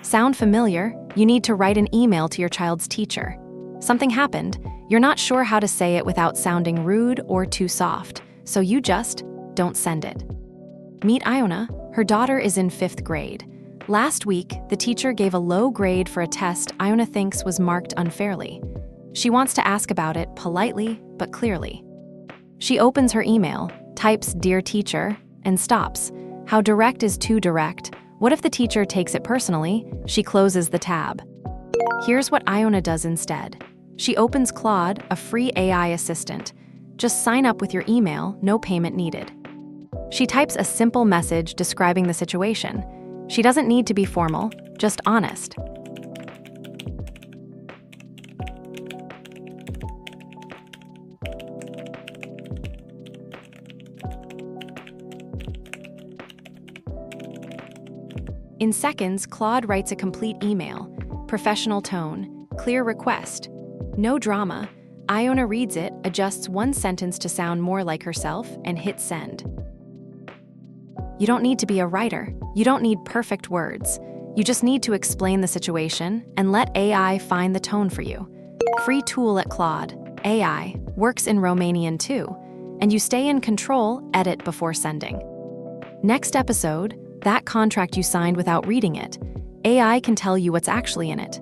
Sound familiar? You need to write an email to your child's teacher. Something happened. You're not sure how to say it without sounding rude or too soft, so you just don't send it. Meet Iona. Her daughter is in 5th grade. Last week, the teacher gave a low grade for a test Iona thinks was marked unfairly. She wants to ask about it politely but clearly. She opens her email, types "Dear Teacher," and stops. How direct is too direct? What if the teacher takes it personally? She closes the tab. Here's what Iona does instead. She opens Claude, a free AI assistant. Just sign up with your email, no payment needed. She types a simple message describing the situation. She doesn't need to be formal, just honest. In seconds, Claude writes a complete email. Professional tone, clear request. No drama. Iona reads it, adjusts one sentence to sound more like herself, and hits send. You don't need to be a writer. You don't need perfect words. You just need to explain the situation and let AI find the tone for you. Free tool at Claude. AI works in Romanian too, and you stay in control, edit before sending. Next episode, that contract you signed without reading it. AI can tell you what's actually in it.